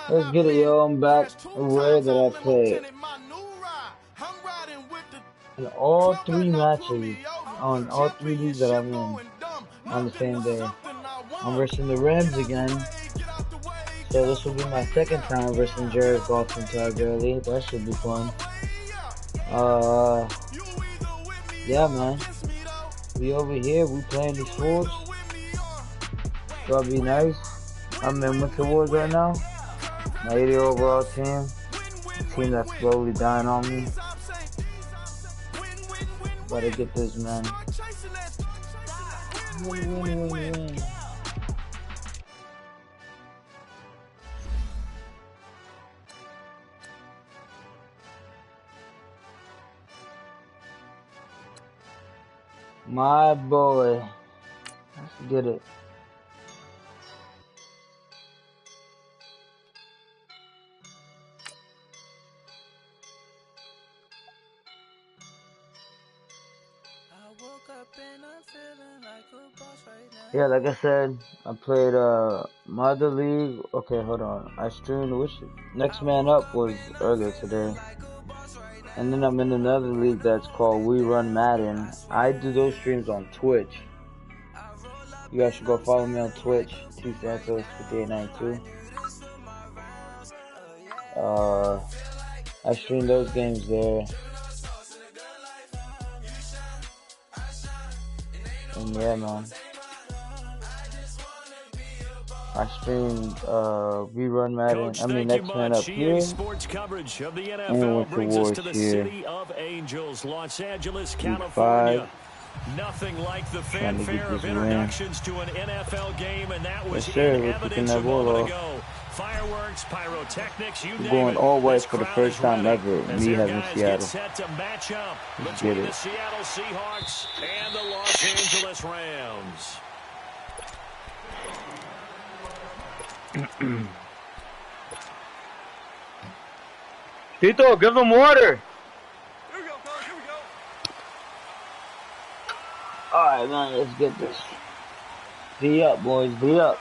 Let's get it, yo. I'm back. Where did I play? In all 3 matches, on all 3 leagues that I'm in, on the same day. I'm versus the Rams again. So this will be my 2nd time versus Jared Goff and Todd Gurley. That should be fun. Yeah, man. We over here. We playing these fools. Gonna be nice. I'm in Winter Wars right now. My 80 overall team. A team that's slowly dying on me. Gotta get this, man. Win. My boy. Let's get it. Yeah, like I said, I played my other league. Okay, hold on. I streamed which Next Man Up was earlier today. And then I'm in another league that's called We Run Madden. I do those streams on Twitch. You guys should go follow me on Twitch, TSantos5892. I stream those games there. And yeah, man. I streamed We Run Madden. Coach, I mean, Next Man Up here. Sports coverage of the NFL and Winter brings us Wars to the here. city of Angels, Los Angeles, Week California. 5. Nothing like the fanfare of introductions to an NFL game, and that was Yes, sir. in We're evidence kicking a that ball moment off. ago. Fireworks, pyrotechnics, you We're name going it. all white This for the crowd first is time ready ever. as Me their having guys Seattle. get set to match up Let's between get the it. Seattle Seahawks and the Los Angeles Rams. Tito, give them water. Here we go, fellas. Here we go. Alright, man, let's get this. Be up, boys. Be up.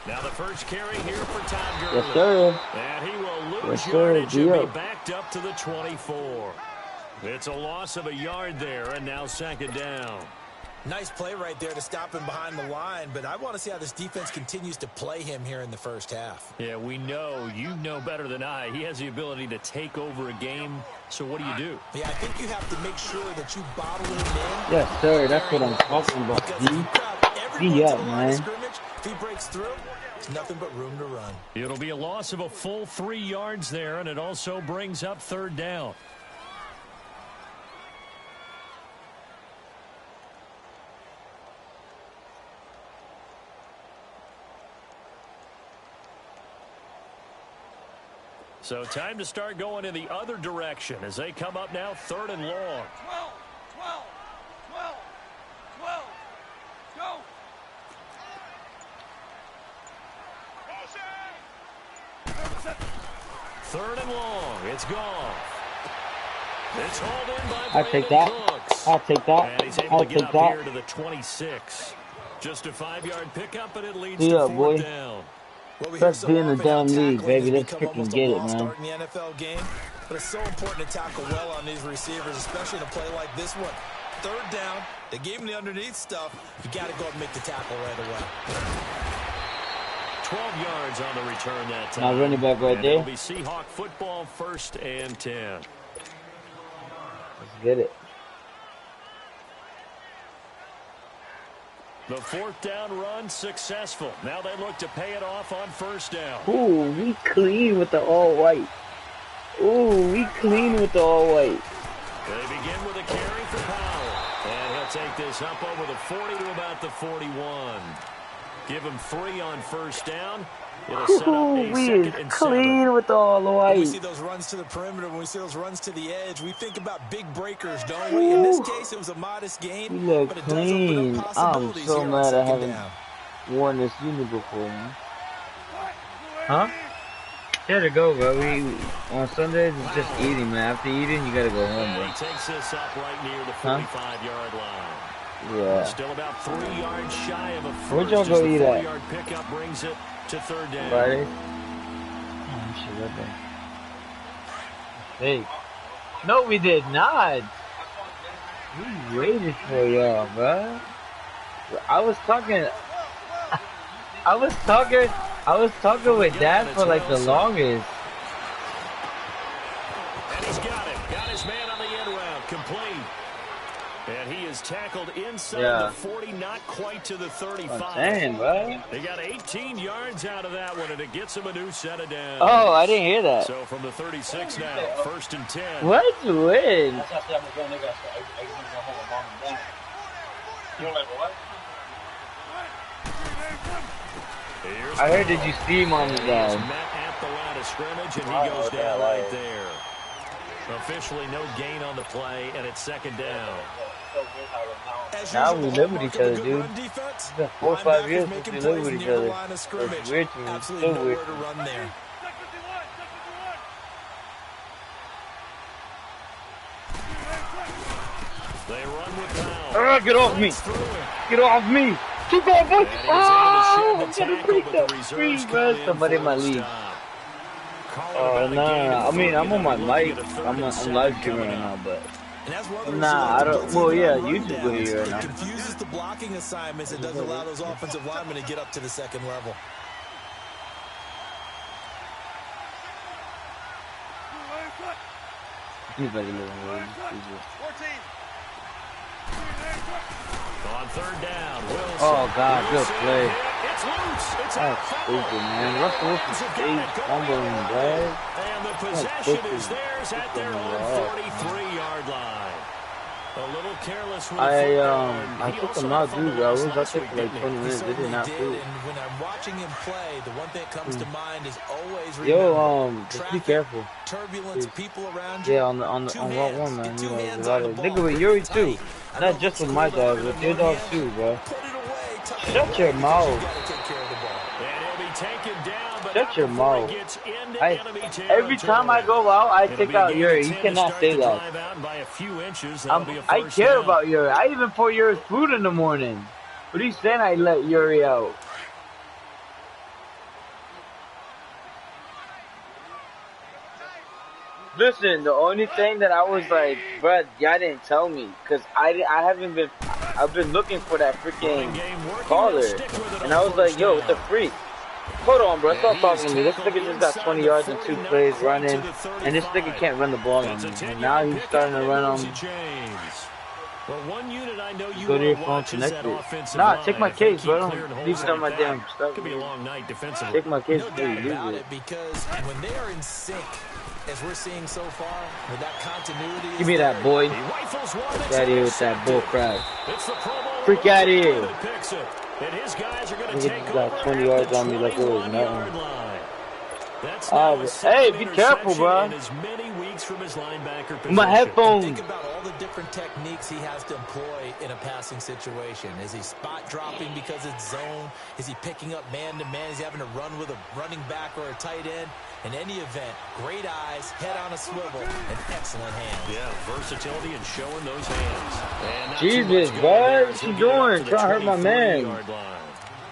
Now the first carry here for Todd Gurley. Yes, sir. And he will lose Yes, sir. yardage and Be be up. backed up to the 24. It's a loss of a yard there, and now 2nd down. Nice play right there to stop him behind the line, but I want to see how this defense continues to play him here in the first half. Yeah, we know. You know better than I. He has the ability to take over a game, so what do? Yeah, I think you have to make sure that you bottle him in. Yes, sir. That's what I'm talking about. Be up, man. If he breaks through, there's nothing but room to run. It'll be a loss of a full 3 yards there, and it also brings up 3rd down. So time to start going in the other direction as they come up now 3rd and long. 12. Go. 3rd and long. It's gone. It's hauled in by I'll take that. Cooks. I'll take that. And he's able I'll to get take up that. here to the 26. Just a 5-yard pickup, and it leads Be to up, 4th boy. Well, down. we hear Let's so be in the often how damn league, tackling baby. has Let's become freaking almost a get it, lost man. art in the NFL game, but it's so important to tackle well on these receivers, especially in a play like this one. 3rd down, they gave him the underneath stuff. You got to go and make the tackle right away. 12 yards on the return that time. Now running back right and there. It'll be Seahawk football, 1st and 10. Let's get it. The 4th down run successful. Now they look to pay it off on 1st down. Ooh, we clean with the all white. Ooh, we clean with the all white. They begin with a carry for Powell. And he'll take this up over the 40 to about the 41. Give him 3 on 1st down. It'll set up Ooh, a we 2nd is and clean 7. with the all When we white. see those runs to the perimeter, when we see those runs to the edge, we think about big breakers, don't we? In this case, it was a modest gain, We look but it does open clean. up I'm possibilities so here mad on I 2nd haven't down. worn this unit before, man. Huh? Yeah, to go, bro. We on Sundays it's just eating, man. After eating, you gotta go home, And bro. he takes this up right near the 45-yard line. Yeah. Still about 3 yards shy of a Where'd first. y'all go The eat at? 4-yard pickup brings it to third down. Friday? Oh, shit, right there. Hey. No, we did not. We waited for y'all, bro. I was talking with Dad for like the longest. And he's got it. Got his man on the end route. Complete. And he is tackled inside the 40, not quite to the 35. Damn, bro. They got 18 yards out of that one, and it gets him a new set of downs. Oh, I didn't hear that. So from the 36 now, 1st and 10. What to win? I heard, did you see him on the down? Met at the line of scrimmage, and he goes down right there. Officially no gain on the play, and it's 2nd down. Now we live with each other, dude. It's been 4 or 5 years since we live with each other. It's weird to me. It's still weird to me. They run with power. Get off me! Get off me! Keep going, boy! Oh, I'm gonna break that screen, bro. Somebody in my league. Oh, nah. I mean, I'm on my mic. I'm live streaming right now, but. Nah, I don't. Well, yeah, YouTube will hear right now. It confuses the blocking assignments. It doesn't allow those offensive linemen to get up to the 2nd level. He's like a little weird. On 3rd down, Wilson. Oh, God, good play. It's loose. It's That's stupid, man. Russell Wilson fumbling, bro. And the possession is theirs at their own 43-yard line. A little careless with I took him out, dude. I was out there for like 20 minutes. They did not do it. And when I'm watching him play, the one thing that comes to mind is always just be careful. Turbulence, people around you. Yeah, on Route 1, man. You know, there's a lot of nigga with Yuri too. Not just with my dog, with your dog too, bro. Shut your mouth. Shut your mouth. Every time I go out, I take out Yuri. You cannot say that. I care about Yuri. I even pour Yuri's food in the morning. What are you saying I let Yuri out? Listen, the only thing that I was like, bruh, y'all didn't tell me. Because I've been looking for that freaking caller. And I was like, yo, what the freak? Hold on, bro. Stop talking to me. This nigga just got 20 yards in 2 plays running, and this nigga can't run the ball on me. And now he's starting to run on me. Go to your phone, connect it. Nah, take my case, bro. Don't leave it on my damn stuff. Take my case, please. Use it. Because when they are in sync, as we're seeing so far, with that continuity. Give me that, boy. Get out of here with that bull crap. Freak out of here. And his guys are going to take got 20 yards on me like it was nothing. Hey, be careful, bro. My headphones. Think about all the different techniques he has to employ in a passing situation. Is he spot dropping because it's zone? Is he picking up man-to-man? Is he having to run with a running back or a tight end? In any event, great eyes, head on a swivel, and excellent hands. Yeah, versatility and showing those hands. Jesus, bud, what you doing? Trying to hurt my man.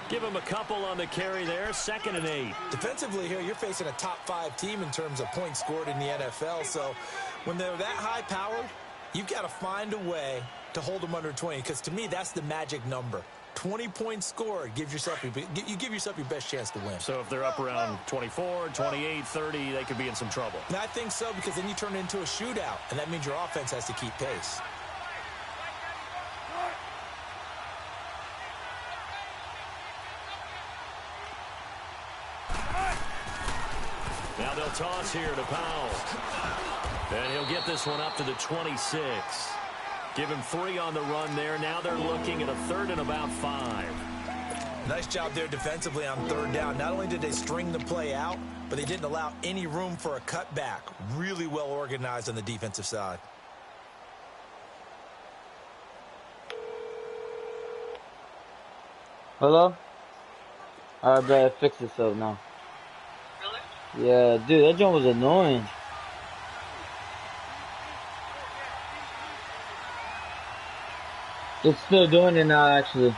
Give him a couple on the carry there, 2nd and 8. Defensively here, you're facing a top 5 team in terms of points scored in the NFL. So when they're that high-powered, you've got to find a way to hold them under 20. Because to me, that's the magic number. 20 points scored, you give yourself your best chance to win. So if they're up around 24, 28, 30, they could be in some trouble. And I think so, because then you turn it into a shootout, and that means your offense has to keep pace. Now they'll toss here to Powell. And he'll get this one up to the 26. Give him 3 on the run there. Now they're looking at a 3rd and about 5. Nice job there defensively on 3rd down. Not only did they string the play out, but they didn't allow any room for a cutback. Really well organized on the defensive side. Hello? Alright, better fix itself now. Really? Yeah, dude, that joint was annoying. It's still doing it now, actually.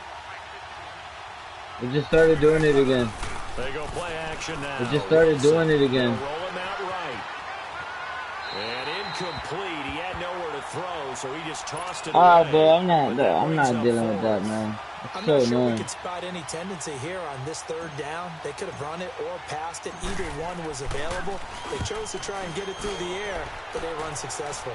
It just started doing it again. They go play action now. It just started doing it again. They'll roll him out right. And incomplete. He had nowhere to throw, so he just tossed it away. Bro, I'm not dealing with that, man. It's I'm so not sure annoying. we can spot any tendency here on this third down. They could have run it or passed it. Either one was available. They chose to try and get it through the air, but they were unsuccessful.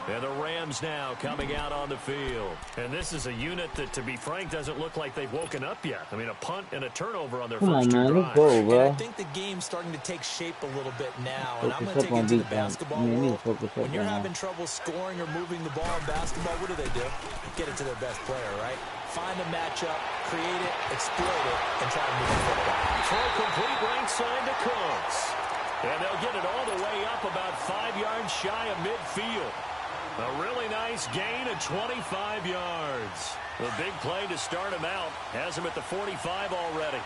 And the Rams now coming out on the field. And this is a unit that, to be frank, doesn't look like they've woken up yet. I mean, a punt and a turnover on their first two drives. Let's go, bro. And I think the game's starting to take shape a little bit now. And I'm going to take it to the basketball world. When you're having trouble scoring or moving the ball in basketball, what do? Get it to their best player, right? Find a matchup, create it, exploit it, and try to move the football. Throw complete right side to Cooks. And they'll get it all the way up about 5 yards shy of midfield. A really nice gain of 25 yards. The big play to start him out has him at the 45 already.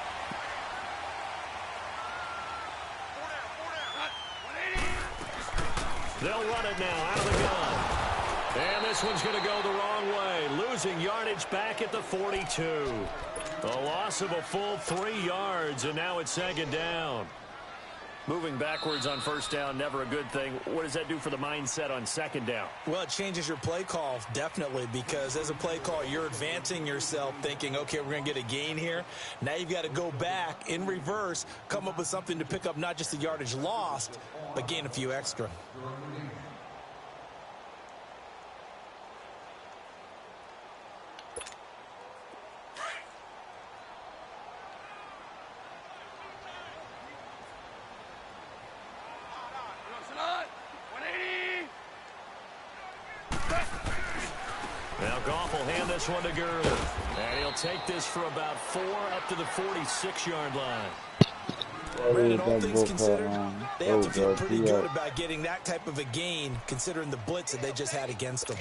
They'll run it now out of the gun. And this one's going to go the wrong way. Losing yardage back at the 42. A loss of a full 3 yards, and now it's second down. Moving backwards on first down, never a good thing. What does that do for the mindset on second down? Well, it changes your play call, definitely, because as a play call, you're advancing yourself thinking, okay, we're going to get a gain here. Now you've got to go back in reverse, come up with something to pick up not just the yardage lost, but gain a few extra. Now Goff will hand this one to Gurley. And he'll take this for about 4 up to the 46-yard line. Brandon, all things considered, they have to feel pretty good about getting that type of a gain, considering the blitz that they just had against them.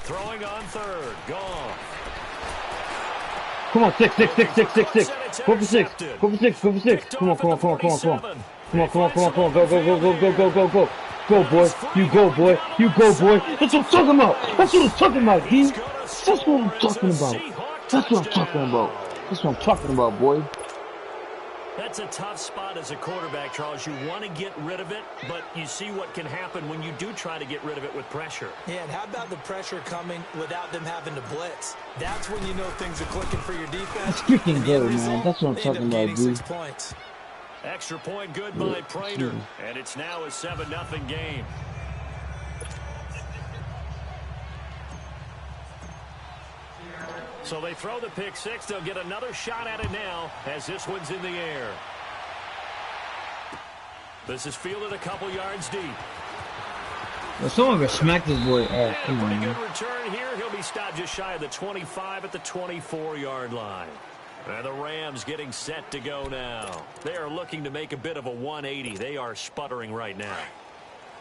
Throwing on third. Gone. Come on, 6. Go for 6. Go for 6. Go for 6. Come on. Come on. Go. Go, boy. You go, boy. That's what I'm talking about. That's what I'm talking about, D. That's what I'm talking about, boy. That's a tough spot as a quarterback, Charles. You want to get rid of it, but you see what can happen when you do try to get rid of it with pressure. Yeah, and how about the pressure coming without them having to blitz? That's when you know things are clicking for your defense. That's freaking good, man. That's what I'm talking about, dude. 6 points. Extra point good by Prater, and it's now a 7-0 game. So they throw the pick six. They'll get another shot at it now as this one's in the air. This is fielded a couple yards deep. Well, someone smacked this boy. Oh, come on, pretty good return here. He'll be stopped just shy of the 25 at the 24-yard line. And the Rams getting set to go now. They are looking to make a bit of a 180. They are sputtering right now.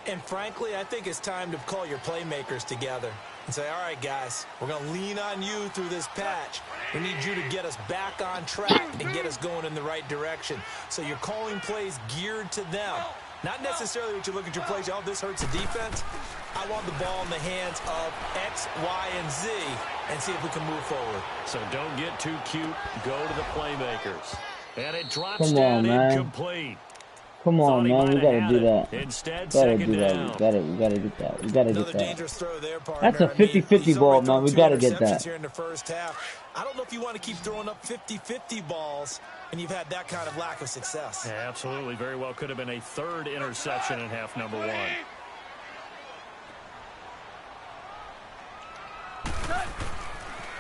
And frankly, I think it's time to call your playmakers together and say, all right, guys, we're going to lean on you through this patch. We need you to get us back on track and get us going in the right direction. So you're calling plays geared to them. Not necessarily what you look at your plays, oh, this hurts the defense. I want the ball in the hands of X, Y, and Z and see if we can move forward. So don't get too cute. Go to the playmakers. And it drops down incomplete. Come on, man. We gotta do that. Instead, second down. We gotta get that. We gotta get that. Dangerous throw there, partner. That's a 50-50 ball, man. We gotta get that. Here in the first half. I don't know if you want to keep throwing up 50-50 balls and you've had that kind of lack of success. Yeah, absolutely. Very well could have been a third interception in half number one.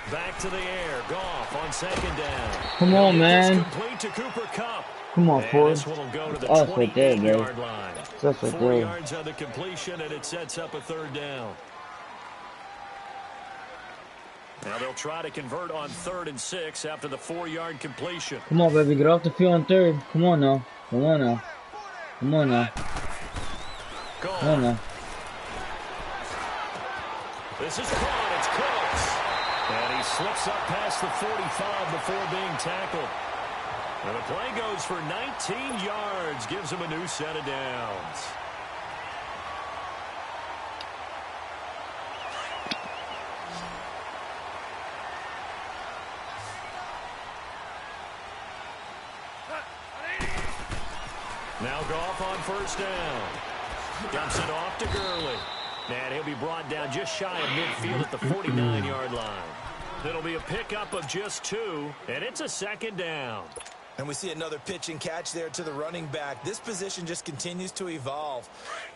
Back to the air. Goff on second down. Come on, man. Complete to Cooper Kupp. Come on, Ford. This one will go to the That's right there, bro. 28-yard line. That's right 4 there. yards on the completion, and it sets up a third down. Now they'll try to convert on 3rd and 6 after the 4-yard completion. Come on, baby, get off the field on 3rd. Come on now. Come on now. Come on now. Come on now. This is caught. It's Cooks. And he slips up past the 45 before being tackled. And the play goes for 19 yards. Gives him a new set of downs. Now Goff on 1st down. Dumps it off to Gurley. And he'll be brought down just shy of midfield at the 49-yard line. It'll be a pickup of just 2, and it's a 2nd down. And we see another pitch and catch there to the running back. This position just continues to evolve.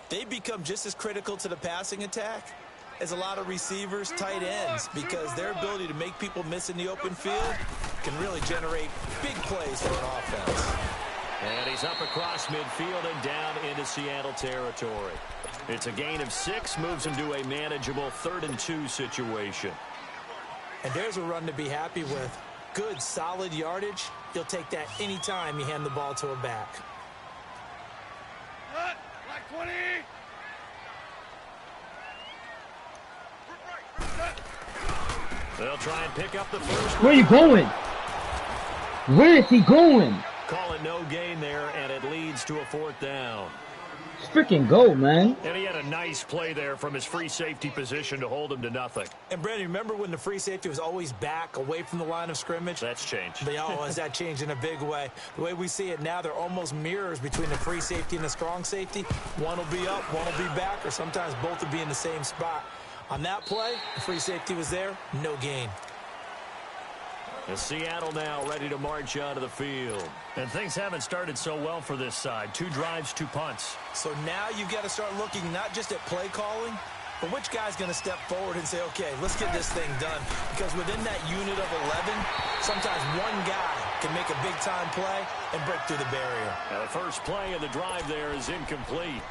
They become just as critical to the passing attack as a lot of receivers, tight ends, because their ability to make people miss in the open field can really generate big plays for an offense. And he's up across midfield and down into Seattle territory. It's a gain of 6, moves him to a manageable 3rd and 2 situation. And there's a run to be happy with. Good, solid yardage. You'll take that anytime you hand the ball to a back. Like 20. They'll try and pick up the first. Where are you going? Where is he going? Call it no gain there, and it leads to a 4th down. Let's freaking go, man. And he had a nice play there from his free safety position to hold him to nothing. And, Brandon, remember when the free safety was always back away from the line of scrimmage? That's changed. But, oh, has that changed in a big way? The way we see it now, they're almost mirrors between the free safety and the strong safety. One will be up, one will be back, or sometimes both will be in the same spot. On that play, the free safety was there, no gain. And Seattle now ready to march out of the field. And things haven't started so well for this side. 2 drives, 2 punts. So now you've got to start looking not just at play calling, but which guy's going to step forward and say, okay, let's get this thing done. Because within that unit of 11, sometimes one guy can make a big-time play and break through the barrier. Now the first play of the drive there is incomplete.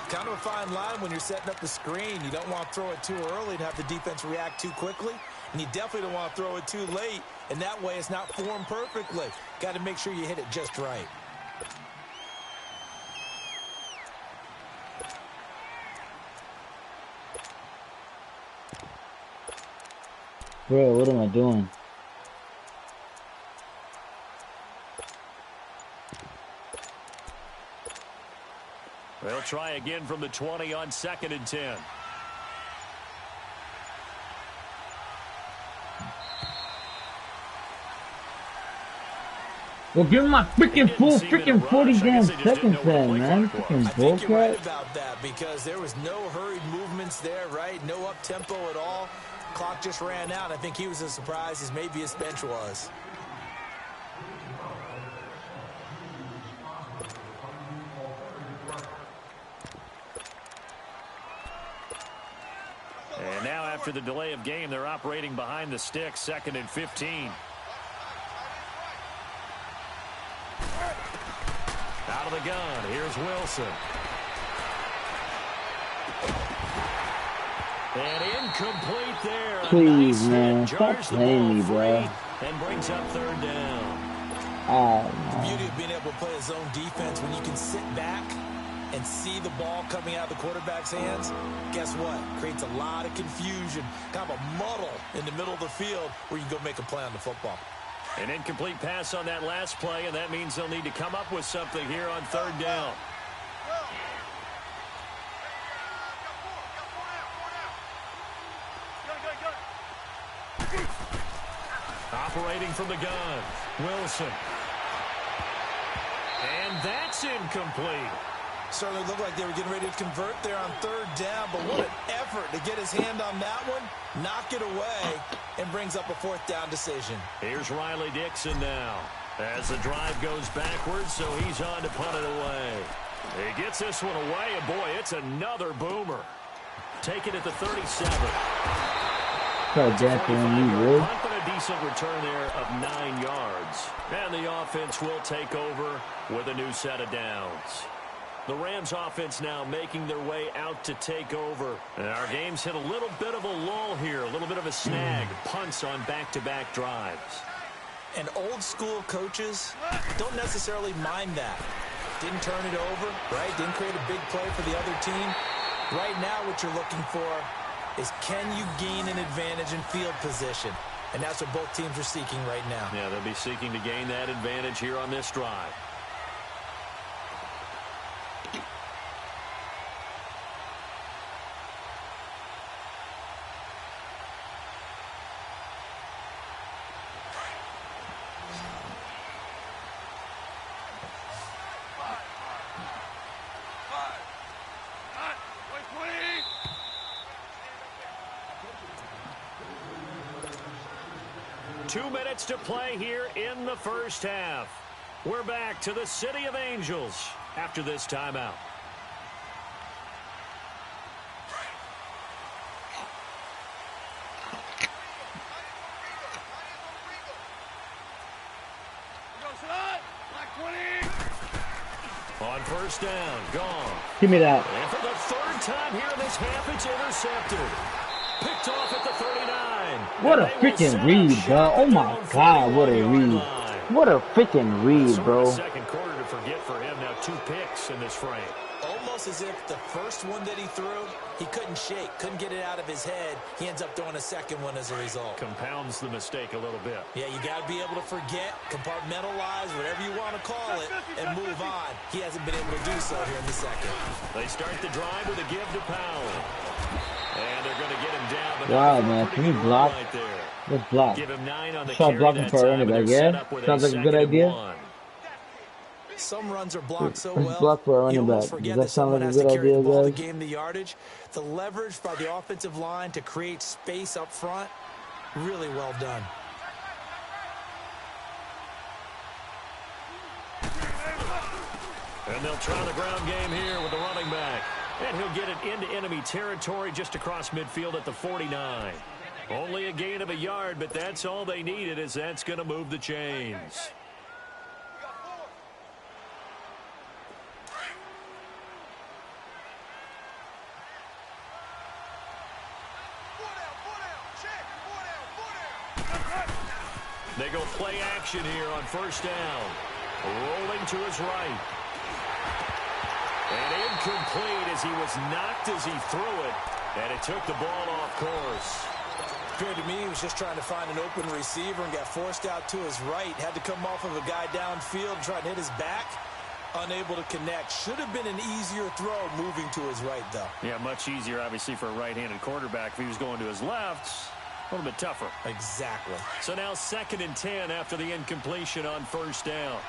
Kind of a fine line when you're setting up the screen. You don't want to throw it too early and have the defense react too quickly. And you definitely don't want to throw it too late. And that way it's not formed perfectly. Got to make sure you hit it just right. Bro, what am I doing? They'll try again from the 20 on 2nd and 10. Well, give him my freaking full freaking 40 damn seconds then, man. Freaking I think you're right bullcrap. about that because there was no hurried movements there, right? No up-tempo at all. Clock just ran out. I think he was as surprised as maybe his bench was. And now after the delay of game, they're operating behind the sticks, 2nd and 15. Out of the gun, here's Wilson. And incomplete there. Please, nice man, hit, stop jars the playing ball me, free, bro. and brings up 3rd down. Oh, The man. beauty of being able to play a zone defense when you can sit back and see the ball coming out of the quarterback's hands, guess what? Creates a lot of confusion, kind of a muddle in the middle of the field where you can go make a play on the football. An incomplete pass on that last play, and that means they'll need to come up with something here on 3rd down. Operating from the gun, Wilson. And that's incomplete. Certainly looked like they were getting ready to convert there on 3rd down, but what an effort to get his hand on that one, knock it away, and brings up a 4th down decision. Here's Riley Dixon now as the drive goes backwards, so he's on to punt it away. He gets this one away, and boy, it's another boomer. Take it at the 37. Try jacking me, bro. Punt, but a decent return there of 9 yards. And the offense will take over with a new set of downs. The Rams offense now making their way out to take over. And our game's hit a little bit of a lull here, a little bit of a snag. Punts on back-to-back drives. And old-school coaches don't necessarily mind that. Didn't turn it over, right? Didn't create a big play for the other team. Right now what you're looking for is can you gain an advantage in field position? And that's what both teams are seeking right now. Yeah, they'll be seeking to gain that advantage here on this drive. To play here in the first half. We're back to the City of Angels after this timeout. On first down, gone. Give me that. And for the third time here in this half, it's intercepted. Picked off at the 39. What a freaking read, bro. Oh my God, what a read. What a freaking read, bro. Second quarter to forget for him. Now 2 picks in this frame. Almost as if the first one that he threw, he couldn't shake, couldn't get it out of his head. He ends up throwing a second one as a result. Compounds the mistake a little bit. Yeah, you got to be able to forget, compartmentalize, whatever you want to call it, and move on. He hasn't been able to do so here in the second. They start the drive with a give to Powell. And they're going to get him down. Wow, man. Can you block? Right there. Let's block. Give him 9 on the Try blocking for a running back, yeah? Sounds like a good idea. Some runs are blocked so Let's well, block for a you running almost back. forget Does that that sound someone like a has to good carry the idea, ball to guys? gain the yardage. The leverage by the offensive line to create space up front, really well done. And they'll try the ground game here with the running back. And he'll get it into enemy territory just across midfield at the 49. Only a gain of a yard, but that's all they needed, as that's going to move the chains. They go play action here on first down. Rolling to his right. And incomplete as he was knocked as he threw it. And it took the ball off course. Appeared to me he was just trying to find an open receiver and got forced out to his right. Had to come off of a guy downfield and try to hit his back. Unable to connect. Should have been an easier throw moving to his right, though. Yeah, much easier, obviously, for a right-handed quarterback. If he was going to his left, a little bit tougher. Exactly. So now 2nd and 10 after the incompletion on first down.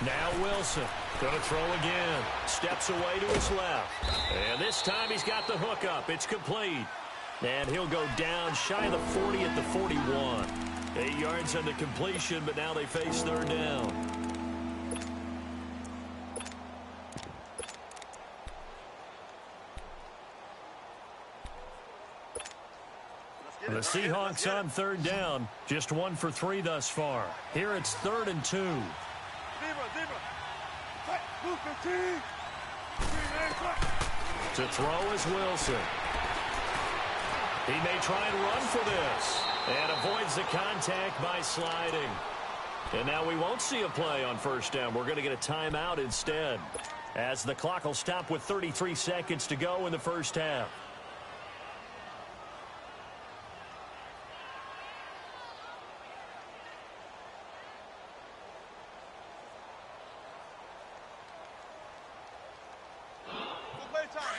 Now Wilson going to throw again. Steps away to his left. And this time he's got the hook up. It's complete. And he'll go down shy of the 40 at the 41. 8 yards on the completion, but now they face third down. The Seahawks on third down. Just 1 for 3 thus far. Here it's 3rd and 2. To throw is Wilson. He may try and run for this. And avoids the contact by sliding. And now we won't see a play on first down. We're going to get a timeout instead, as the clock will stop with 33 seconds to go in the first half.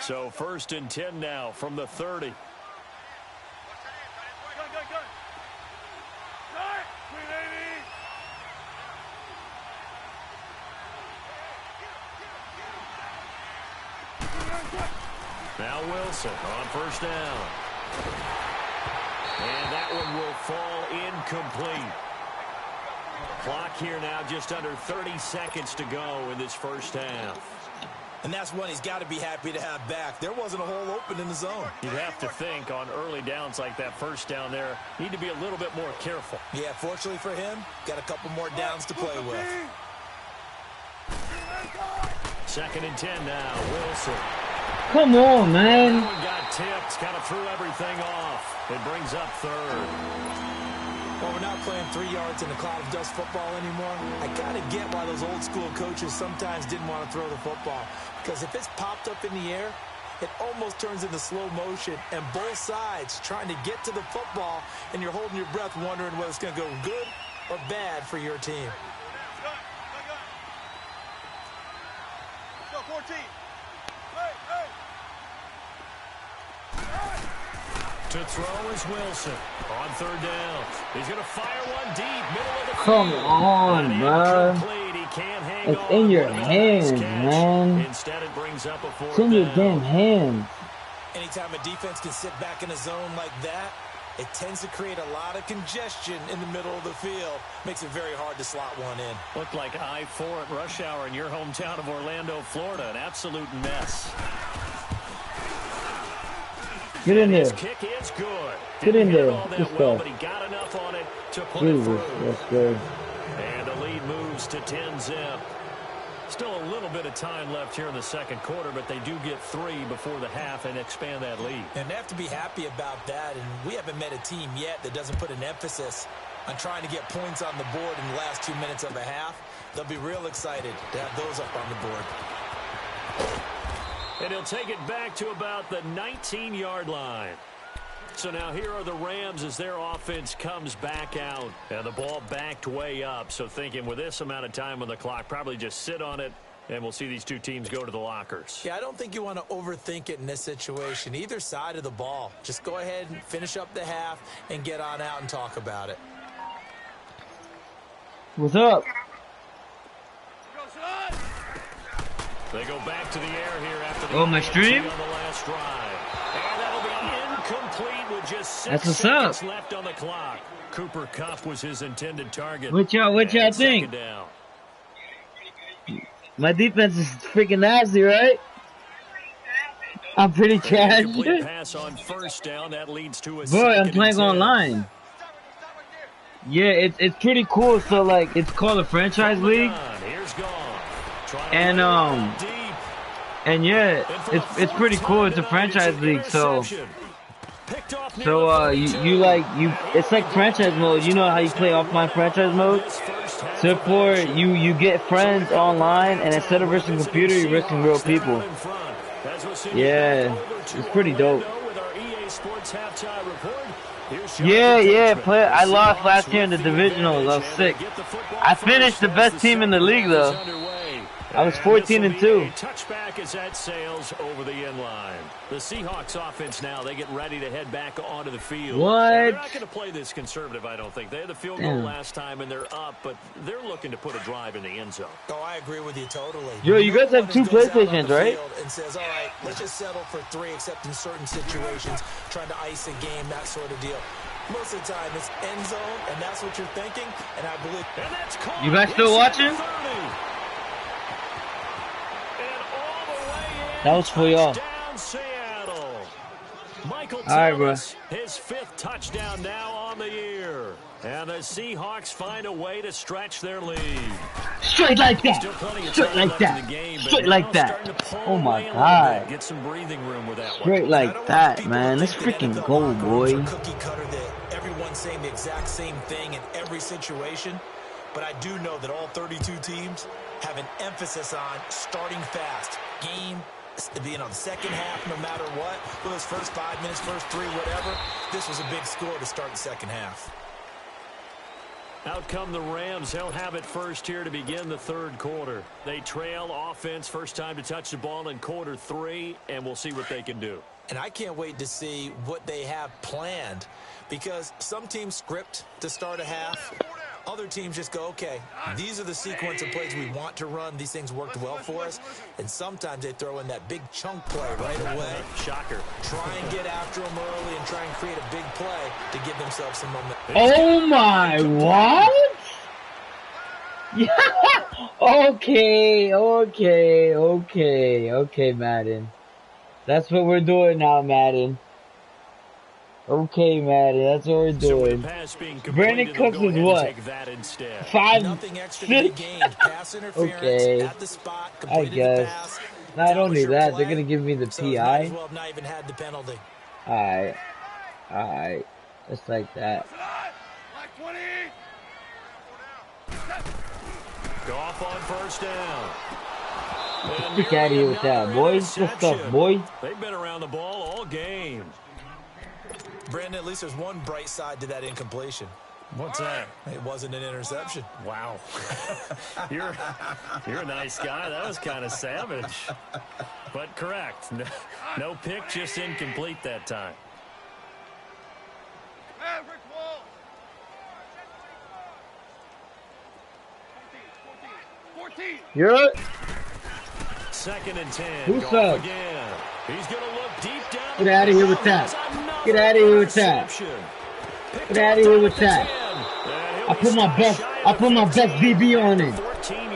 So 1st and 10 now from the 30. Now Wilson on first down. And that one will fall incomplete. Clock here now just under 30 seconds to go in this first half. And that's one he's got to be happy to have back. There wasn't a hole open in the zone. You'd have to think on early downs like that first down there, need to be a little bit more careful. Yeah, fortunately for him, got a couple more downs to play with. 2nd and 10 now, Wilson. Come on, man. That one got tipped, kind of threw everything off. It brings up 3rd. Well, we're not playing 3 yards in a cloud of dust football anymore. I gotta get why those old school coaches sometimes didn't want to throw the football. Because if it's popped up in the air, it almost turns into slow motion. And both sides trying to get to the football, and you're holding your breath wondering whether it's going to go good or bad for your team. Let's go, 14. Hey. To throw is Wilson on 3rd down. He's going to fire one deep, middle of the Come field. on, bro. He can't hang It's on. in your What a nice hands, catch. man. Instead, it brings up a 4th It's in your down. damn hands. Anytime a defense can sit back in a zone like that, it tends to create a lot of congestion in the middle of the field. Makes it very hard to slot one in. Looked like I-4 at rush hour in your hometown of Orlando, Florida. An absolute mess. Get in His there. kick is good. Get in Didn't hit there. it all that Good well, stuff. but he got enough on it to put Jesus, it through. that's good. And the lead moves to 10-zip. Still a little bit of time left here in the 2nd quarter, but they do get 3 before the half and expand that lead. And they have to be happy about that. And we haven't met a team yet that doesn't put an emphasis on trying to get points on the board in the last 2 minutes of a half. They'll be real excited to have those up on the board. And he'll take it back to about the 19-yard line. So now here are the Rams as their offense comes back out. And the ball backed way up. So thinking with this amount of time on the clock, probably just sit on it, and we'll see these two teams go to the lockers. Yeah, I don't think you want to overthink it in this situation. Either side of the ball. Just go ahead and finish up the half and get on out and talk about it. What's up? Go, son. They go back to the air here after the Oh, my stream? on the last drive. And that'll be incomplete with just 6 That's what's seconds up. left on the clock. Cooper Kupp was his intended target. What y'all And think? 2nd down. My defense is freaking nasty, right? I'm pretty trash. Complete pass on 1st down. That leads to a Boy, I'm 2nd playing and 10. online. Yeah, it's pretty cool. So like, it's called a franchise league, Here's gone. Trying to and run it deep. and yeah, And for the it's pretty fourth cool. time It's a tonight, franchise it's an league, so interception. Picked off near the 42. you it's like franchise mode. You know how you play offline franchise mode. This first half So of for action. you get friends online, and instead of risking computer, you're risking real people. Yeah, it's pretty dope. Yeah, I lost last year in the divisionals. I was sick. I finished the best team in the league, though. I was 14-2. Touchback is at Sales over the end line. The Seahawks offense now, they get ready to head back onto the field. What? They're not going to play this conservative, I don't think. They had the field goal Damn. last time, and they're up, but they're looking to put a drive in the end zone. Oh, I agree with you totally. Yo, you guys have 2 Goes out on PlayStations, the right? field and says, all right, let's just settle for 3, except in certain situations, trying to ice a game, that sort of deal. Most of the time, it's end zone, and that's what you're thinking, and I believe. And that's caught. You guys still watching? That was for y'all. Touchdown, Seattle. Michael All right, bro. Thomas, his 5th touchdown now on the year. And the Seahawks find a way to stretch their lead. Straight like that. Still plenty of Straight time like left in that. the game, but Straight now like that. starting to pull Oh my away a little God. bit. Get some breathing room with that one. Straight I don't like want that, people man. to Let's think that freaking NFL go, locker rooms boy. are cookie cutter, that everyone's saying the exact same thing in every situation. But I do know that all 32 teams have an emphasis on starting fast. Game, the second half, no matter what. Well, those first 5 minutes, first 3, whatever. This was a big score to start the second half. Out come the Rams. They'll have it first here to begin the 3rd quarter. They trail offense, first time to touch the ball in quarter 3, and we'll see what they can do. And I can't wait to see what they have planned, because some teams script to start a half. Other teams just go, okay, these are the sequence of plays we want to run. These things worked well for us. And sometimes they throw in that big chunk play right away. Shocker. Try and get after them early and try and create a big play to give themselves some momentum. Oh my, what? Yeah. Okay, Madden. That's what we're doing now, Madden. Okay, Madden. That's what we're So with a doing. pass being Brandon completed, they'll Cooks go is ahead and what? take that instead. 5, Nothing extra to be 6. gained. Pass interference Okay, at the spot, I completed the guess. pass. Not That was only your that, they're play. gonna give me the So might as PI. well have not even had the penalty. Alright, just like that. Like 20. Goff on first down. And Get out of here with that, boy. Good stuff, boy. They've been around the ball all game. Brandon, at least there's one bright side to that incompletion. What's that? It wasn't an interception. Wow. You're a nice guy. That was kind of savage. But correct. No pick, just incomplete that time. Maverick wall. 14. You're it? 2nd and 10. Who's Goff up? again. He's going to look deep down. Get out of here with that. Get out of here with that. Get out of here with that. I put my best DB on it.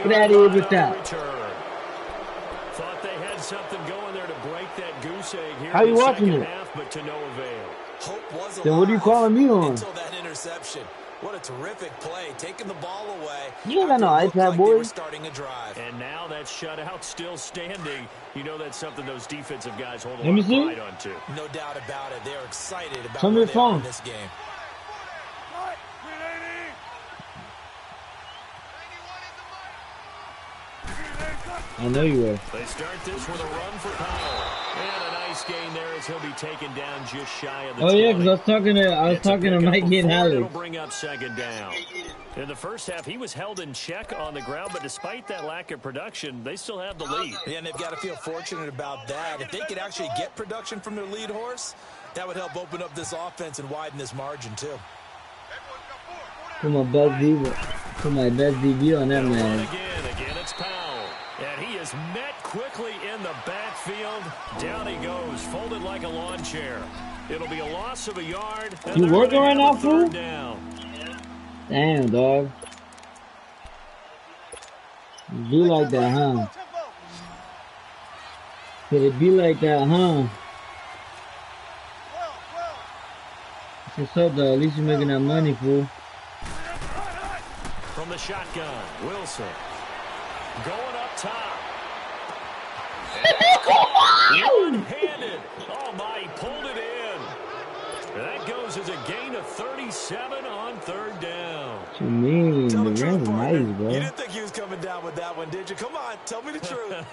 Get out of here with that. Thought they had something going there to break that goose egg here. How you watching it? Half, but to no avail. Hope was Then what are you calling me on? until that interception. What a terrific play, taking the ball away. You ain't got no iPad, boy. They were starting a drive. And now that shutout still standing. You know that's something those defensive guys hold a Let me lot of see. pride on too. No doubt about it. They are excited about Show me where your they are phone. in this game. I know you will. They start this with a run for Powell. And a nice gain there as he'll be taken down just shy of the 20. Oh yeah, because I was talking to Mikey and It'll Alex. bring up 2nd down. In the first half, he was held in check on the ground, but despite that lack of production, they still have the lead. Yeah, and they've got to feel fortunate about that. If they could actually get production from their lead horse, that would help open up this offense and widen this margin too. Put my best DB on that man. Again, it's Powell. And he is met quickly in the backfield. Down he goes, folded like a lawn chair. It'll be a loss of a yard. You working right now, fool? Down. Damn, dog. It be like that, huh? Could it be like that, huh? What's up, though? At least you're making that money, fool. From the shotgun, Wilson. Going up top. One-handed. Oh, my, he pulled it in. That goes as a gain of 37 on 3rd down. What you mean? The Rams are nice, bro. You didn't think he was coming down with that one, did you? Come on, tell me the truth.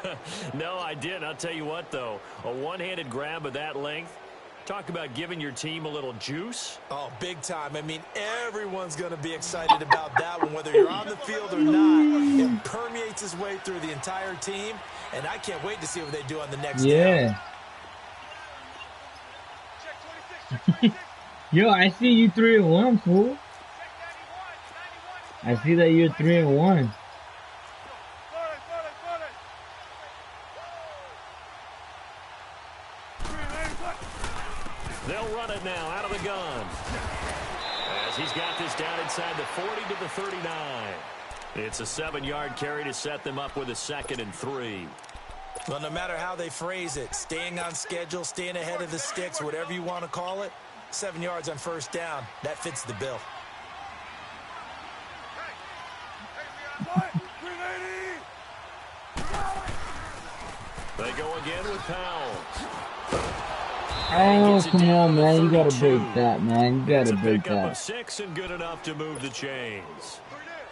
No, I didn't. I'll tell you what, though. A one-handed grab of that length. Talk about giving your team a little juice. Oh, big time. I mean, everyone's going to be excited about that one, whether you're on the field or not. It permeates its way through the entire team, and I can't wait to see what they do on the next down. Yo, I see you 3-1, fool. I see that you're 3-1. They'll run it now out of the gun. As he's got this down inside the 40 to the 39. It's a 7-yard carry to set them up with a 2nd and 3. Well, no matter how they phrase it, staying on schedule, staying ahead of the sticks, whatever you want to call it, 7 yards on 1st down, that fits the bill. They go again with Powell. Oh, come on, man. You gotta break that, man. You gotta break Pick up that. of 6 and good enough to move the chains.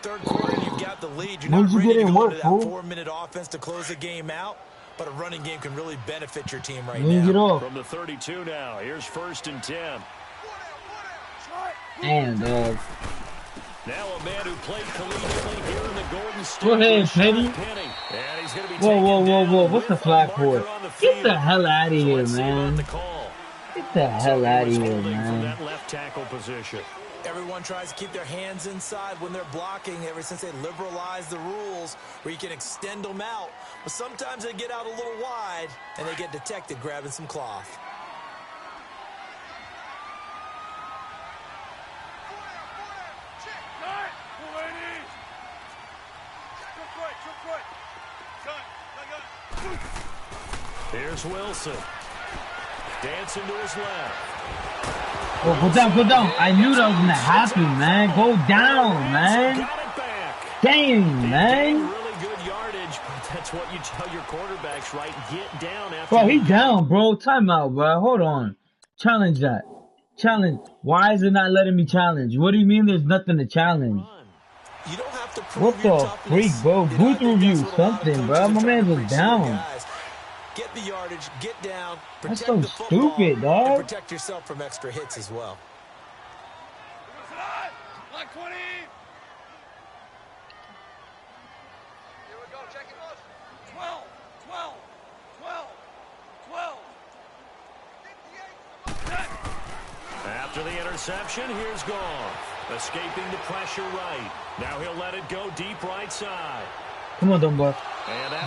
3rd quarter, you've got the lead. You're When'd not you ready get to in go work, into that fool? 4-minute offense to close the game out, but a running game can really benefit your team right When you get now. off. From the 32 now, here's 1st and 10. Damn, dog. Now a man who played collegiately here in the Golden State. Go ahead, Penny. And he's going to be Whoa. What's the flag for? Get the hell out of here, man. Get the hell out of here, man. That left tackle position. Everyone tries to keep their hands inside when they're blocking ever since they liberalized the rules where you can extend them out. But sometimes they get out a little wide and they get detected grabbing some cloth. Here's Wilson. Dancing to his left. Oh, go down, go down. I knew that was going to happen, man. Go down, man. Got it back. Dang, man. Really good yardage, but that's what you tell your quarterbacks, right? Get down after. Bro, he down, bro. Timeout, bro. Hold on. Challenge that. Challenge. Why is it not letting me challenge? What do you mean there's nothing to challenge? You don't have to prove What the freak, bro? Booth review something, bro. My man was down. Get the yardage, get down, That's protect so the football, stupid, dog. and protect yourself from extra hits as well. Like 20. Here we go. Check it out. 12. 12. 12. 12. 58. After the interception, here's Goff. Escaping the pressure right. Now he'll let it go deep right side. Come on, Dumbo.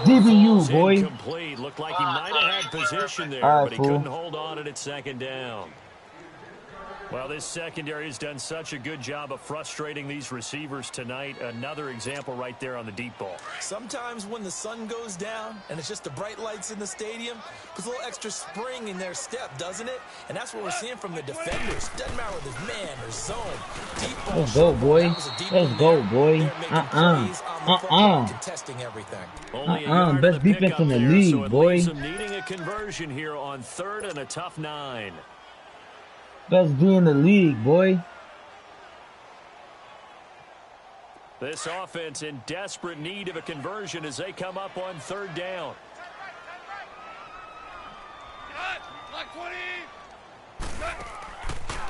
Deep in you, boy. Incomplete. Looked like he might have had position there, All right, but he fool. couldn't hold on at second down. Well, this secondary has done such a good job of frustrating these receivers tonight. Another example right there on the deep ball. Sometimes when the sun goes down and it's just the bright lights in the stadium, puts a little extra spring in their step, doesn't it? And that's what we're seeing from the defenders. Doesn't matter whether it's man or zone. Deep ball. Let's go, boy. Let's go, boy. Contesting everything. Best defense in the league, so it boy. leaves them needing a conversion here on 3rd and a tough 9. Best D in the league, boy. This offense in desperate need of a conversion as they come up on 3rd down. Like 20.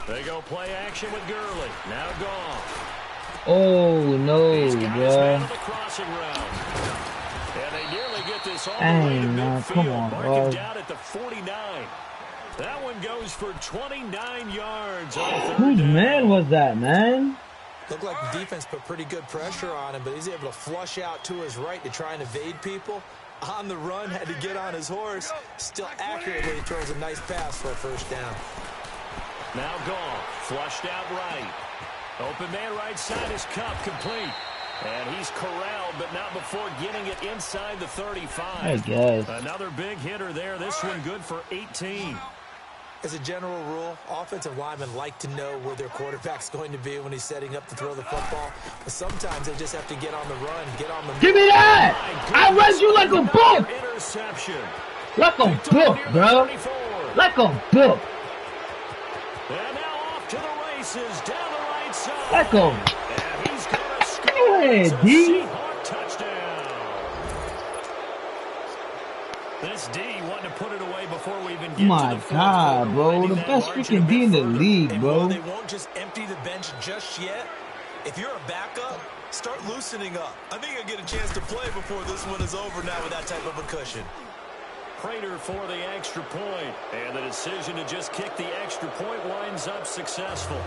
They go play action with Gurley. Now Goff. Oh, no, He's got his man bro. on the crossing route. And they nearly get this all the way Dang, to man, midfield. come on, Marking bro. down at the 49. That one goes for 29 yards on 3rd Whose down. man was that, man? Looked like the defense put pretty good pressure on him, but he's able to flush out to his right to try and evade people. On the run, had to get on his horse. Still accurately throws a nice pass for a 1st down. Now Goff, flushed out right. Open man right side is Cup, complete. And he's corralled, but not before getting it inside the 35. I guess. Another big hitter there. This one good for 18. As a general rule, offensive linemen like to know where their quarterback's going to be when he's setting up to throw the football. But sometimes they just have to get on the run, get on the move. Give me that! I run you like a book! Interception. Like a book, bro. Like a book. And now off to the races, down the right side. Like a... And he's going to score. Yeah, It's a D. Seahawk touchdown. This D wanting to put it away before we even get My to the fourth God, quarter, bro. winding The that best margin freaking a D bit in the further. league, And bro. while they won't just empty the bench just yet, if you're a backup, start loosening up. I think you'll get a chance to play before this one is over now with that type of a cushion. Prater for the extra point, and the decision to just kick the extra point winds up successful.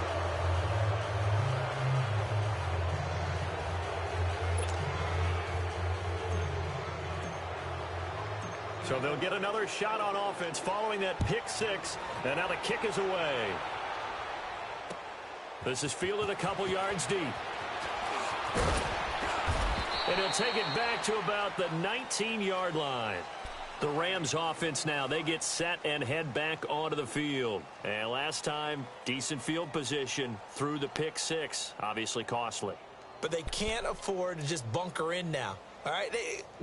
So they'll get another shot on offense following that pick 6, and now the kick is away. This is fielded a couple yards deep. And he'll take it back to about the 19-yard line. The Rams offense now, they get set and head back onto the field. And last time, decent field position through the pick 6. Obviously costly. But they can't afford to just bunker in now. All right,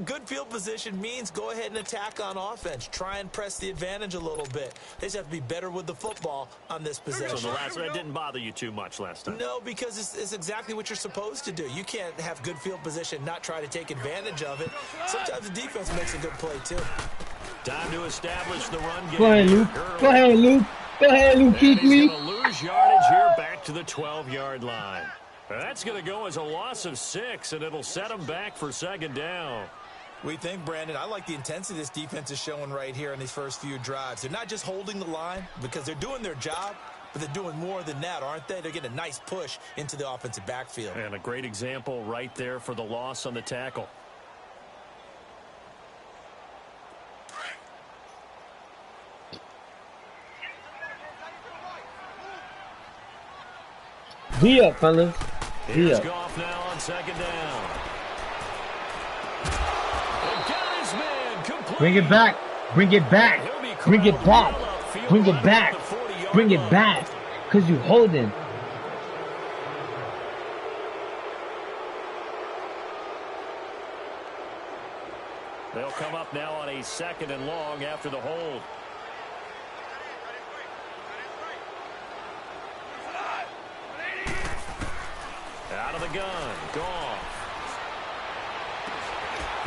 good field position means go ahead and attack on offense. Try and press the advantage a little bit. They just have to be better with the football on this possession. So that didn't bother you too much last time? No, because it's exactly what you're supposed to do. You can't have good field position, not try to take advantage of it. Sometimes the defense makes a good play, too. Time to establish the run game. Go ahead, Luke. Go ahead, Luke. Go ahead, Luke. And he's Kuechly. going to lose yardage here back to the 12-yard line. That's going to go as a loss of 6, and it'll set them back for 2nd down. We think, Brandon, I like the intensity this defense is showing right here in these first few drives. They're not just holding the line because they're doing their job, but they're doing more than that, aren't they? They're getting a nice push into the offensive backfield. And a great example right there for the loss on the tackle. D up, fellas. D Here's up. Goff now on 2nd down. And got his man complete. Bring it back. Bring it back. Bring it back. Bring it back. Bring it back. Because you holding. They'll come up now on a 2nd and long after the hold. Out of the gun. Gone.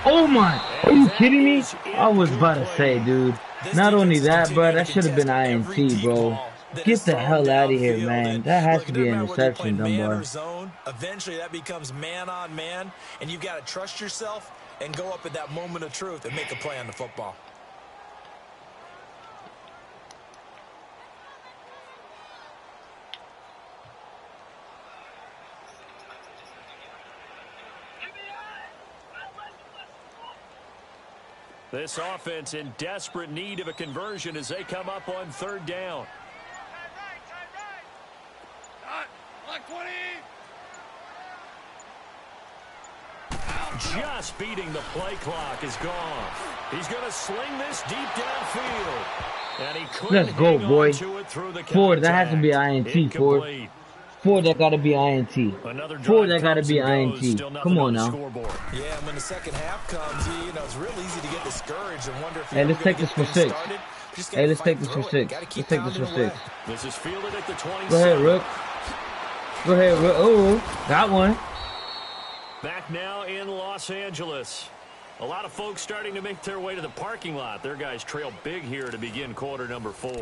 Oh my. Are you kidding me? I was about to say, dude. Not only that, bro, that should have been INT, bro. Get the hell out of here, man. That has to be an interception, Dunbar. Eventually, that becomes man-on-man, and you've got to trust yourself and go up at that moment of truth and make a play on the football. This offense in desperate need of a conversion as they come up on 3rd down. Just beating the play clock is gone. He's going to sling this deep downfield. And he couldn't Let's go, boy. Ford, that has to be INT, Ford. Ford, that got to be INT. Ford, that got to be INT. Come on now. Yeah, and when the second half comes, you know, it's real easy to get discouraged and wonder if hey, let's take this for 6. Hey, let's take this for 6. Let's take this for 6. This is fielded at the 27. Go ahead, Rook. Go ahead, Rook. Oh, got one. Back now in Los Angeles. A lot of folks starting to make their way to the parking lot. Their guys trail big here to begin quarter number 4.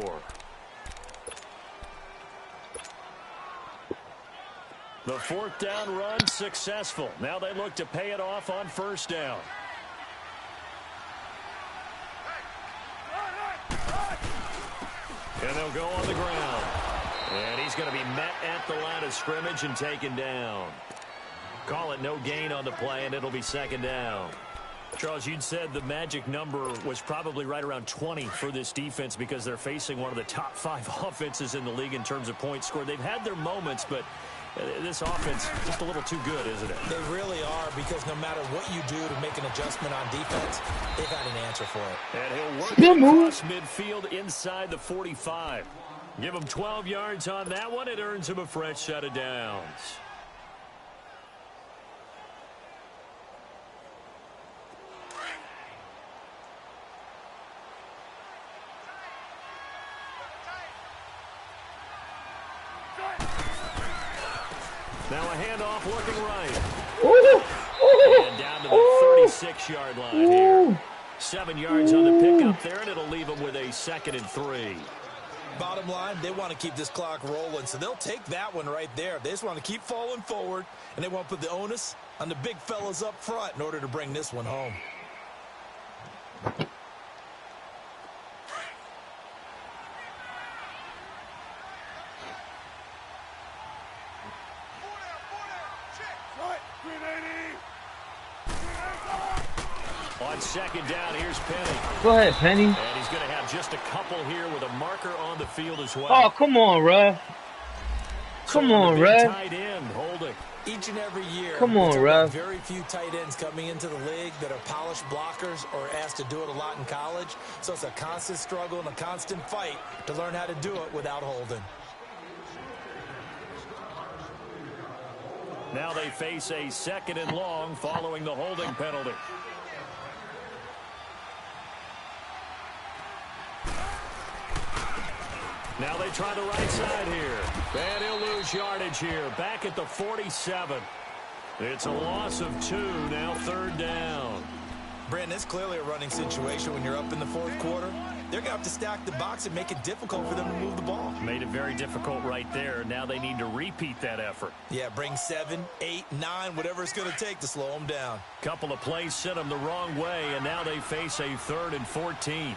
The 4th down run successful. Now they look to pay it off on 1st down. And they'll go on the ground. And he's going to be met at the line of scrimmage and taken down. Call it no gain on the play, and it'll be 2nd down. Charles, you'd said the magic number was probably right around 20 for this defense because they're facing one of the top 5 offenses in the league in terms of points scored. They've had their moments, but this offense just a little too good, isn't it? They really are, because no matter what you do to make an adjustment on defense, they've got an answer for it. And he'll work across midfield inside the 45. Give him 12 yards on that one. It earns him a fresh set of downs. Now a handoff looking right. Ooh. And down to the 36-yard line here. 7 yards on the pickup there, and it'll leave them with a 2nd and 3. Bottom line, they want to keep this clock rolling, so they'll take that one right there. They just want to keep falling forward, and they want to put the onus on the big fellas up front in order to bring this one home. On 2nd down, here's Penny. Go ahead, Penny. And he's going to have just a couple here with a marker on the field as well. Oh, come on, Ref. Come on, Ref. Tight end, holding. Each and every year, come on, Ref. Very few tight ends coming into the league that are polished blockers or asked to do it a lot in college. So it's a constant struggle and a constant fight to learn how to do it without holding. Now they face a 2nd and long following the holding penalty. Now they try the right side here. And he'll lose yardage here. Back at the 47. It's a loss of 2. Now 3rd down. Brandon, it's clearly a running situation when you're up in the 4th quarter. They're going to have to stack the box and make it difficult for them to move the ball. Made it very difficult right there. Now they need to repeat that effort. Yeah, bring 7, 8, 9, whatever it's going to take to slow them down. Couple of plays sent them the wrong way, and now they face a 3rd and 14.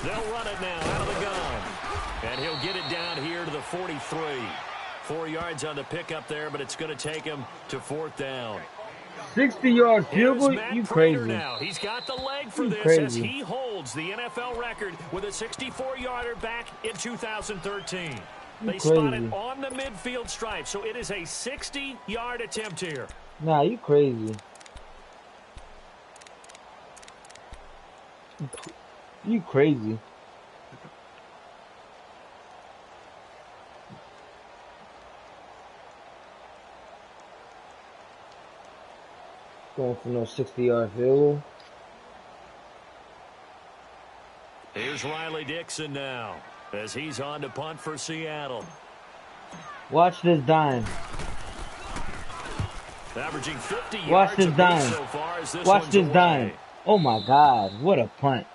They'll run it now out of the gun. And he'll get it down here to the 43. 4 yards on the pickup there, but it's going to take him to 4th down. 60-yard field goal? You crazy. Now. He's got the leg for this crazy. As he holds the NFL record with a 64-yarder back in 2013. They spot it on the midfield stripe, so it is a 60-yard attempt here. Nah, you crazy. You crazy. Going for no 60-yard field goal. Here's Riley Dixon now, as he's on to punt for Seattle. Watch this dime. Averaging 50 Watch yards this a dime. so far as this Watch one's this away. dime. Oh my God, what a punt.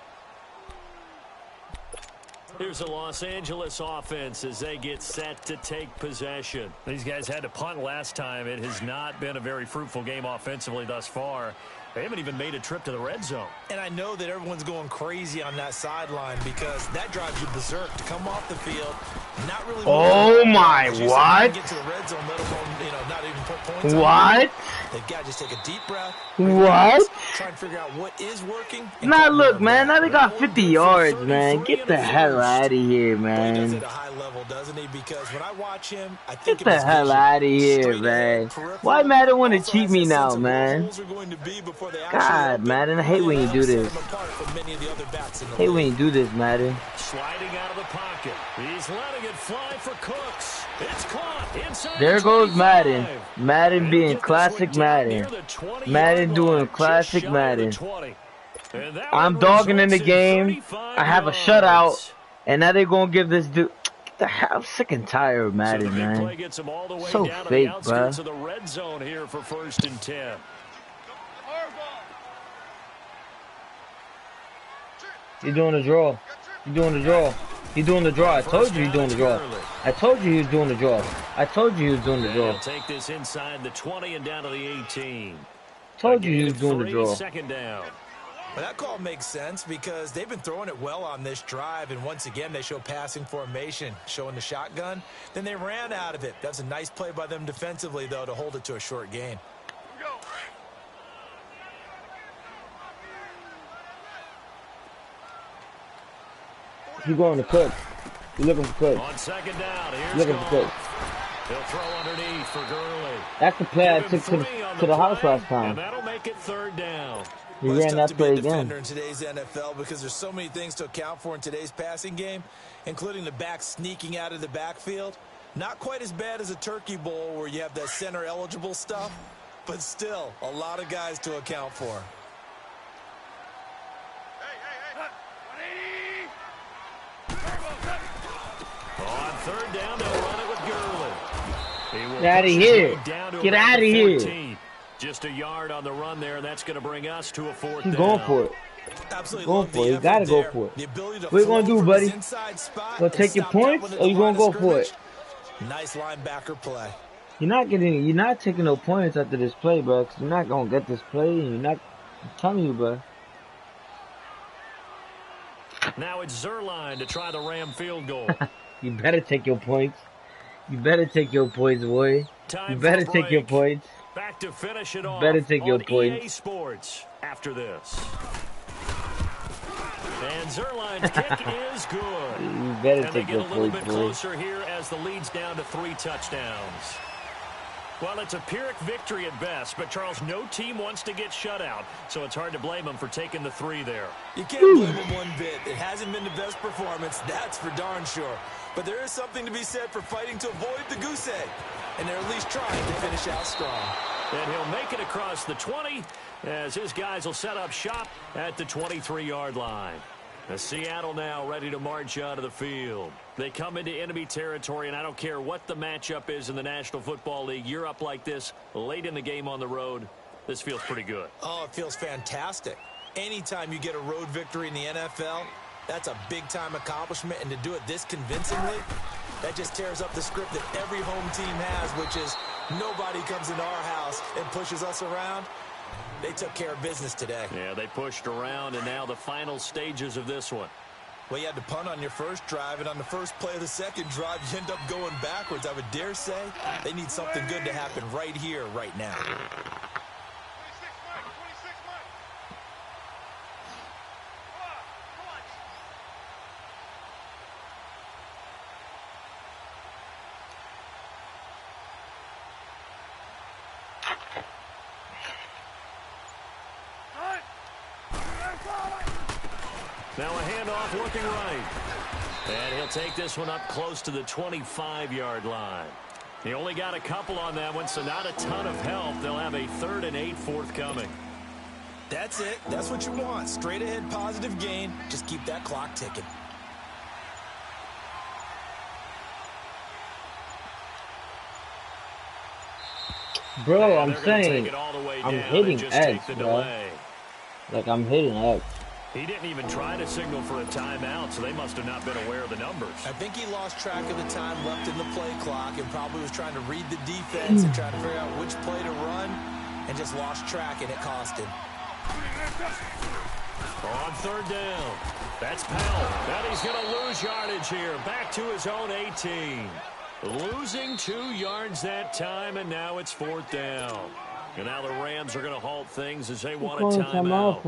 Here's the Los Angeles offense as they get set to take possession. These guys had to punt last time. It has not been a very fruitful game offensively thus far. They haven't even made a trip to the red zone. And I know that everyone's going crazy on that sideline because that drives you berserk to come off the field, not really. Oh my, what? Get to the red zone, let alone, not even put points on What? They've got to just take a deep breath. What? Try and figure out what is working. Nah, look, man. Now they got 50 yards, man. Get the hell out of here, Well, he does it man. at a high level, doesn't he? Because when I watch him, I think Get the hell out of here, man. Why Madden want to cheat me now, man? God, Madden, I hate when you do this. Hate when you do this, Madden. Sliding out of the pocket. He's letting it fly for Cooks. It's caught inside. There goes Madden. Madden And being get this classic one down near Madden. the 20-yard Madden doing line, classic just shy of Madden. the 20. And that I'm one dogging in the results game. 35 I have a yards. shutout. And now they're going to give this dude... Get the hell... I'm sick and tired of So the Madden, big play man. gets him all the way So down to fake, the outskirts bruh. of the red zone here for 1st and 10. He's doing the draw. He's doing the draw. He's doing the draw. I told you he's doing the draw. I told you he was doing the draw. I told you he was doing the They'll draw. take this inside the 20 and down to the 18. Told you he was doing the Three, draw. 2nd down. Well, that call makes sense because they've been throwing it well on this drive, and once again, they show passing formation, showing the shotgun. Then they ran out of it. That's a nice play by them defensively, though, to hold it to a short gain. He's going to Cook. He's looking for Cook. On 2nd down, here's Looking for Cook. He'll throw underneath for Gurley. That's the play I Give took him to 3 on the house play, last and time. that'll make it 3rd down. He Well, it's ran tough that to be play a again. defender in today's NFL because there's so many things to account for in today's passing game, including the back sneaking out of the backfield. Not quite as bad as a turkey bowl where you have that center eligible stuff, but still a lot of guys to account for. On 3rd down, they'll run it with Gurley. He will Get out of push his here. way down to Get about out of the here. 14. Just a yard on the run there, and that's going to bring us to a 4th He's down. going for it. Absolutely Going love for the it. You effort gotta go there. for it. The ability to What you gonna flow do, from buddy? his inside spot Gonna and take your stop that points, one at or the you gonna line go of for it? scrimmage. Nice linebacker play. You're not taking no points after this play, bro. Cause you're not gonna get this play, and you're not. I'm telling you, bro. Now it's Zerline to try the Ram field goal. You better take your points. You better take your points, boy. You Time better for a take your break. points. Back to finish it off better take your on points. EA Sports after this. And Zerline's kick is good. You better And they take get your a little points, bit boy. closer here as the lead's down to 3 touchdowns. Well, it's a Pyrrhic victory at best, but Charles, no team wants to get shut out, so it's hard to blame them for taking the 3 there. You can't blame him one bit. It hasn't been the best performance, that's for darn sure. But there is something to be said for fighting to avoid the goose egg. And they're at least trying to finish out strong. And he'll make it across the 20 as his guys will set up shop at the 23-yard line. The Seattle now ready to march out of the field. They come into enemy territory, and I don't care what the matchup is in the National Football League. You're up like this late in the game on the road. This feels pretty good. Oh, it feels fantastic. Anytime you get a road victory in the NFL, that's a big-time accomplishment, and to do it this convincingly, that just tears up the script that every home team has, which is nobody comes into our house and pushes us around. They took care of business today. Yeah, they pushed around, and now the final stages of this one. Well, you had to punt on your first drive, and on the first play of the second drive, you end up going backwards. I would dare say they need something good to happen right here, right now. Now a handoff looking right. And he'll take this one up close to the 25-yard line. He only got a couple on that one, so not a ton of help. They'll have a 3rd and 8 forthcoming. That's it. That's what you want. Straight ahead positive gain. Just keep that clock ticking. Bro, I'm saying, I'm hitting X, bro. Like, I'm hitting X. He didn't even try to signal for a timeout, so they must have not been aware of the numbers. I think he lost track of the time left in the play clock and probably was trying to read the defense and trying to figure out which play to run and just lost track, and it cost him. On 3rd down, that's Powell. Now he's going to lose yardage here. Back to his own 18. Losing 2 yards that time, and now it's 4th down. And now the Rams are going to halt things as they want a timeout.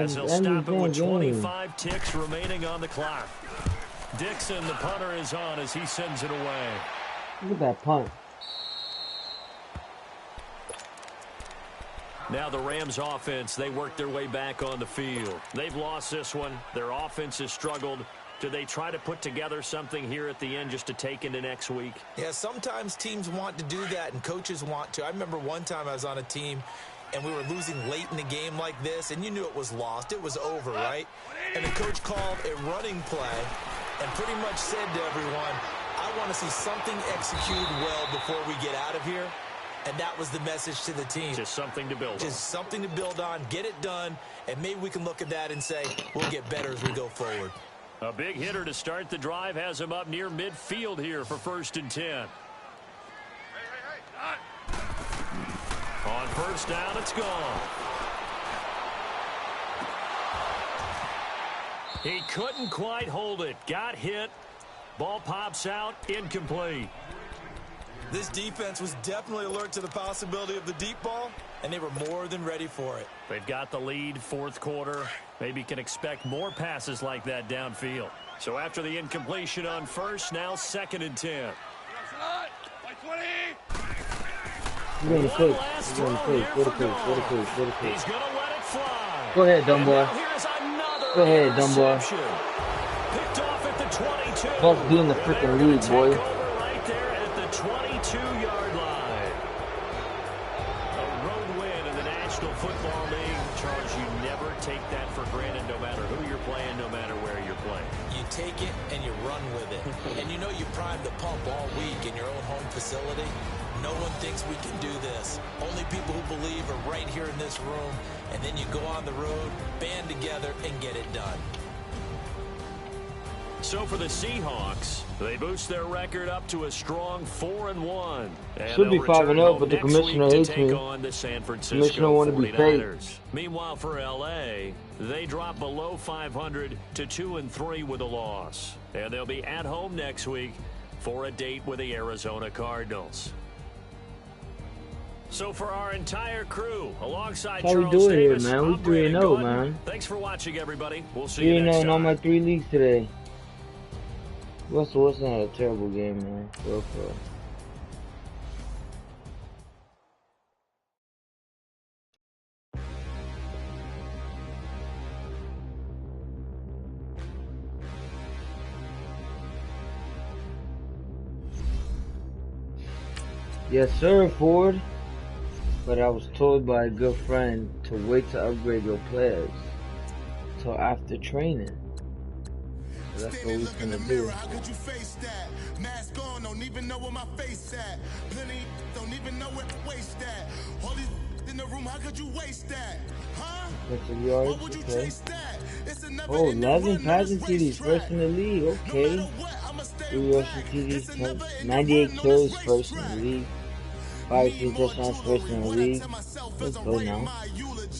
As they'll stop it with 25 ticks remaining on the clock. Dixon, the punter, is on as he sends it away. Look at that punt. Now the Rams offense, they work their way back on the field. They've lost this one. Their offense has struggled. Do they try to put together something here at the end just to take into next week? Yeah, sometimes teams want to do that and coaches want to. I remember one time I was on a team and we were losing late in the game like this, and you knew it was lost. It was over, right? And the coach called a running play and pretty much said to everyone, I want to see something executed well before we get out of here. And that was the message to the team. Just something to build on. Just something to build on, get it done, and maybe we can look at that and say, we'll get better as we go forward. A big hitter to start the drive has him up near midfield here for 1st and 10. On 1st down, it's gone. He couldn't quite hold it. Got hit. Ball pops out. Incomplete. This defense was definitely alert to the possibility of the deep ball, and they were more than ready for it. They've got the lead, 4th quarter. Maybe can expect more passes like that downfield. So after the incompletion on 1st, now 2nd and 10. He's going to coach. He's going to coach. Go to coach. Go to coach. Go to coach. He's going to let it fly. Go ahead, dumb boy. Go ahead, dumb boy. Picked off at the 22. Bucks doing the freaking league, boy. Right there at the 22-yard line. A road win in the National Football League. Charles, you never take that for granted no matter who you're playing, no matter where you're playing. You take it and you run with it. And you know you primed the pump all week in your own home facility. No one thinks we can do this. Only people who believe are right here in this room. And then you go on the road, band together, and get it done. So for the Seahawks, they boost their record up to a strong 4-1. Should be 5-0, but the commissioner hates me. Commissioner want to be paid. Meanwhile, for LA, they drop below 500 to 2-3 with a loss, and they'll be at home next week for a date with the Arizona Cardinals. So for our entire crew, alongside How Charles we doing Davis, here, man? We I'm Brandon 3-0, Gaudin. man. Thanks for watching, everybody. We'll see you next 3-0 in all time. my 3 leagues today. Russell Wilson had a terrible game, man. For real. Yes, sir, Ford. But I was told by a good friend to wait to upgrade your players till after training. So that's what we're gonna do. How could you face that? Mask on, don't even know where my face at. Plenty don't even know where to waste that. All these in the room, how could you waste that? Huh? Yards, What would you okay. chase that? It's a never Oh, ending 11 run, passing no, this TDs, first in the league. Okay. No matter what, I'ma stay 3 wet. rushing It's a TDs, never ending 98 run, no, kills, this first in the racetrack. league. 5 touchdowns, first in the league. Let's go now.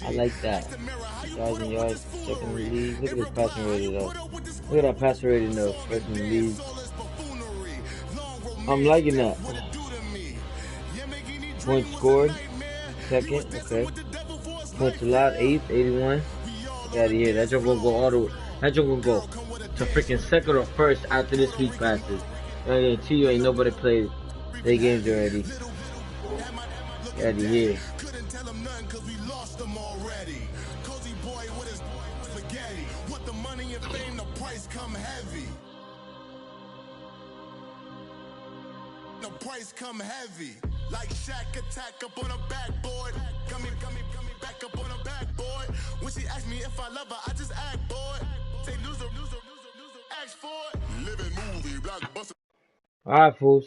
I like that. 2,000 yards, second in the league. Look at this passing rating though. Look at that passing rating though, first in the league. I'm liking that. Points scored, second, okay. Points allowed, 8th, 81. Get out of here. That joke will go all the way. That joke will go to freaking second or first after this week passes. I guarantee you ain't nobody played their games already. Get out of here. Couldn't tell him nothing cause we lost them already. Cozy boy with his spaghetti. What the money money and fame, the price come heavy. The price come heavy. Like Shaq attack up on a backboard. Coming back up on a backboard. When she asked me if I love her, I just act bored. Say loser, ask for it. Living movie, blockbuster. Alright, fools.